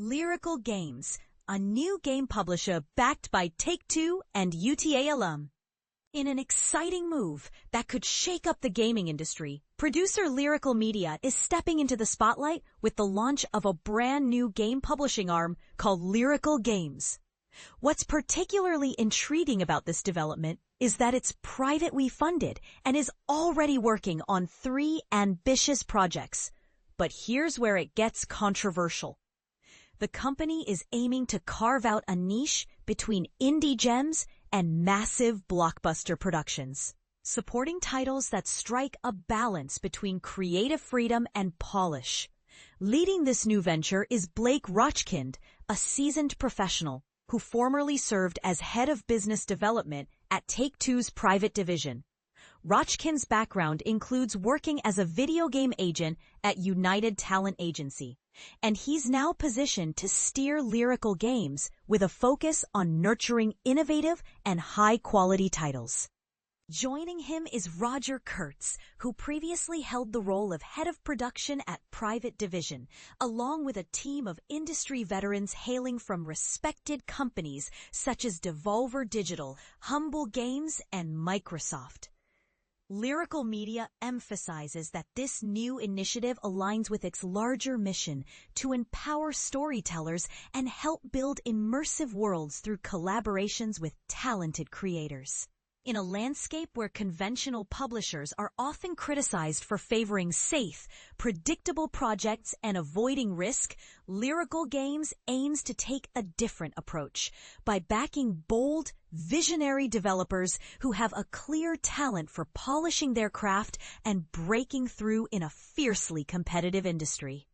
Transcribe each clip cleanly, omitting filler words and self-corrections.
Lyrical Games, a new game publisher backed by Take-Two and UTA Alum. In an exciting move that could shake up the gaming industry, producer Lyrical Media is stepping into the spotlight with the launch of a brand new game publishing arm called Lyrical Games. What's particularly intriguing about this development is that it's privately funded and is already working on 3 ambitious projects. But here's where it gets controversial. The company is aiming to carve out a niche between indie gems and massive blockbuster productions, supporting titles that strike a balance between creative freedom and polish. Leading this new venture is Blake Rochkind, a seasoned professional who formerly served as head of business development at Take-Two's private division. Rochkind's background includes working as a video game agent at United Talent Agency, and he's now positioned to steer Lyrical Games with a focus on nurturing innovative and high-quality titles. Joining him is Roger Kurtz, who previously held the role of head of production at Private Division, along with a team of industry veterans hailing from respected companies such as Devolver Digital, Humble Games, and Microsoft. Lyrical Media emphasizes that this new initiative aligns with its larger mission to empower storytellers and help build immersive worlds through collaborations with talented creators. In a landscape where conventional publishers are often criticized for favoring safe, predictable projects and avoiding risk, Lyrical Games aims to take a different approach by backing bold, visionary developers who have a clear talent for polishing their craft and breaking through in a fiercely competitive industry.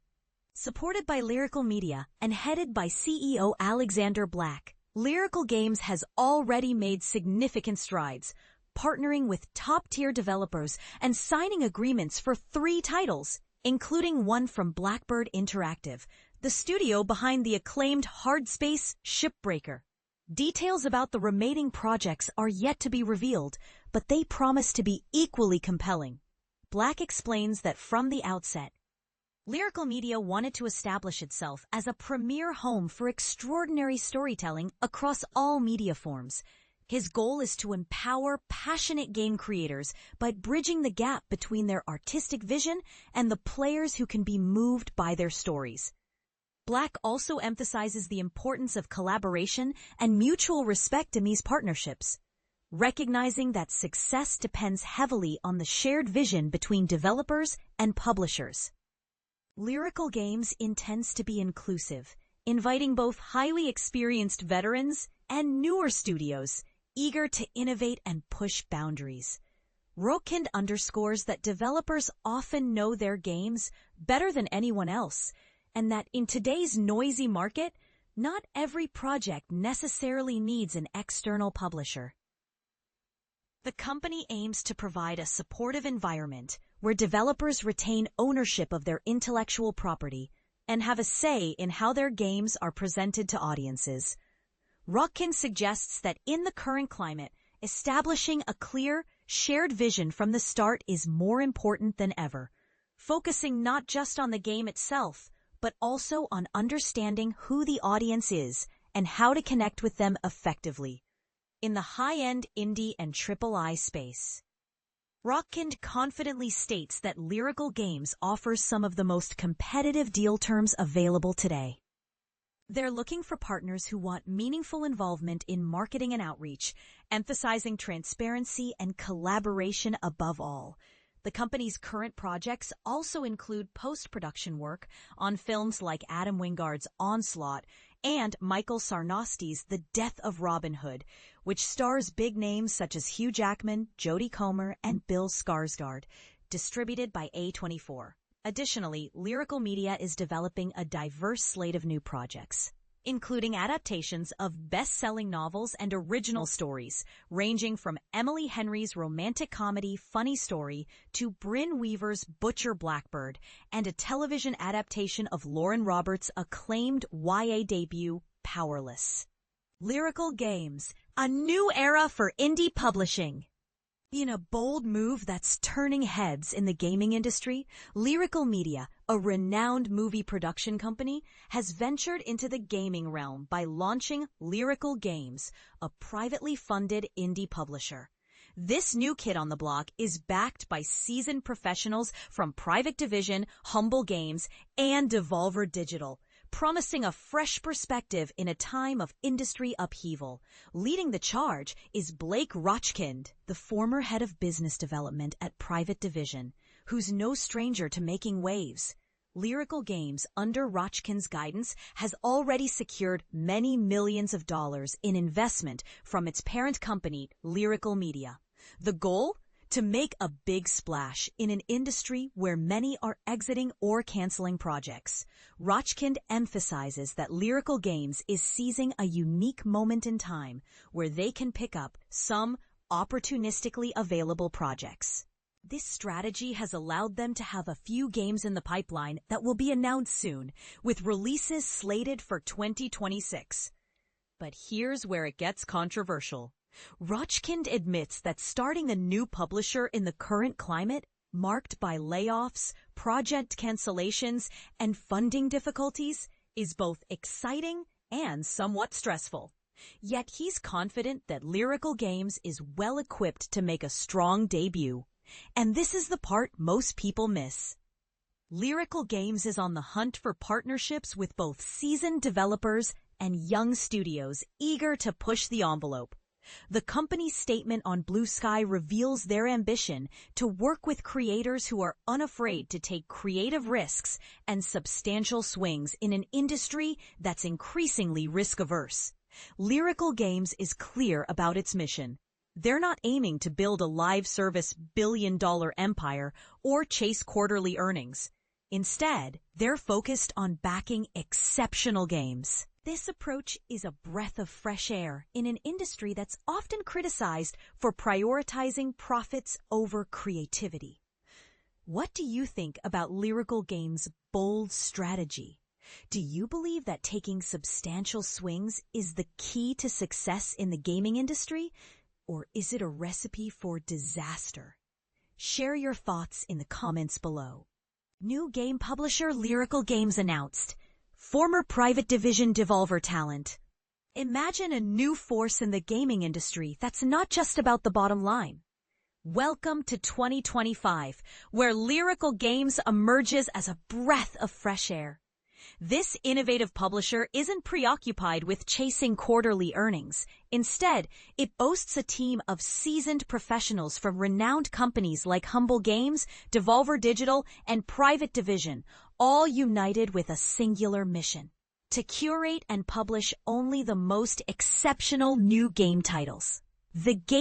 Supported by Lyrical Media and headed by CEO Alexander Black, Lyrical Games has already made significant strides, partnering with top-tier developers and signing agreements for 3 titles, including one from Blackbird Interactive, the studio behind the acclaimed Hardspace Shipbreaker. Details about the remaining projects are yet to be revealed, but they promise to be equally compelling. Black explains that from the outset, Lyrical Media wanted to establish itself as a premier home for extraordinary storytelling across all media forms. His goal is to empower passionate game creators by bridging the gap between their artistic vision and the players who can be moved by their stories. Black also emphasizes the importance of collaboration and mutual respect in these partnerships, recognizing that success depends heavily on the shared vision between developers and publishers. Lyrical Games intends to be inclusive, inviting both highly experienced veterans and newer studios eager to innovate and push boundaries. Rochkind underscores that developers often know their games better than anyone else, and that in today's noisy market, not every project necessarily needs an external publisher. The company aims to provide a supportive environment where developers retain ownership of their intellectual property and have a say in how their games are presented to audiences. Rochkind suggests that in the current climate, establishing a clear, shared vision from the start is more important than ever, focusing not just on the game itself, but also on understanding who the audience is and how to connect with them effectively. In the high-end indie and AAA space, Rochkind confidently states that Lyrical Games offers some of the most competitive deal terms available today. They're looking for partners who want meaningful involvement in marketing and outreach, emphasizing transparency and collaboration above all. The company's current projects also include post-production work on films like Adam Wingard's Onslaught and Michael Sarnosti's The Death of Robin Hood, which stars big names such as Hugh Jackman, Jodie Comer, and Bill Skarsgård, distributed by A24. Additionally, Lyrical Media is developing a diverse slate of new projects, including adaptations of best-selling novels and original stories, ranging from Emily Henry's romantic comedy Funny Story to Brynne Weaver's Butcher Blackbird, and a television adaptation of Lauren Roberts' acclaimed YA debut, Powerless. Lyrical Games, a new era for indie publishing. In a bold move that's turning heads in the gaming industry, Lyrical Media, a renowned movie production company, has ventured into the gaming realm by launching Lyrical Games, a privately funded indie publisher. This new kid on the block is backed by seasoned professionals from Private Division, Humble Games, and Devolver Digital, promising a fresh perspective in a time of industry upheaval. Leading the charge is Blake Rochkind, the former head of business development at Private Division, who's no stranger to making waves. Lyrical Games, under Rochkind's guidance, has already secured many millions of dollars in investment from its parent company, Lyrical Media. The goal? To make a big splash in an industry where many are exiting or canceling projects. Rochkind emphasizes that Lyrical Games is seizing a unique moment in time where they can pick up some opportunistically available projects. This strategy has allowed them to have a few games in the pipeline that will be announced soon, with releases slated for 2026. But here's where it gets controversial. Rochkind admits that starting a new publisher in the current climate, marked by layoffs, project cancellations, and funding difficulties, is both exciting and somewhat stressful. Yet he's confident that Lyrical Games is well equipped to make a strong debut. And this is the part most people miss. Lyrical Games is on the hunt for partnerships with both seasoned developers and young studios eager to push the envelope. The company's statement on Blue Sky reveals their ambition to work with creators who are unafraid to take creative risks and substantial swings in an industry that's increasingly risk-averse. Lyrical Games is clear about its mission. They're not aiming to build a live-service billion-dollar empire or chase quarterly earnings. Instead, they're focused on backing exceptional games. This approach is a breath of fresh air in an industry that's often criticized for prioritizing profits over creativity. What do you think about Lyrical Games' bold strategy? Do you believe that taking substantial swings is the key to success in the gaming industry? Or is it a recipe for disaster? Share your thoughts in the comments below. New game publisher Lyrical Games announced. Former Private Division Devolver talent. Imagine a new force in the gaming industry that's not just about the bottom line. Welcome to 2025, where Lyrical Games emerges as a breath of fresh air. This innovative publisher isn't preoccupied with chasing quarterly earnings. Instead, it boasts a team of seasoned professionals from renowned companies like Humble Games, Devolver Digital, and Private Division, all united with a singular mission: to curate and publish only the most exceptional new game titles. The game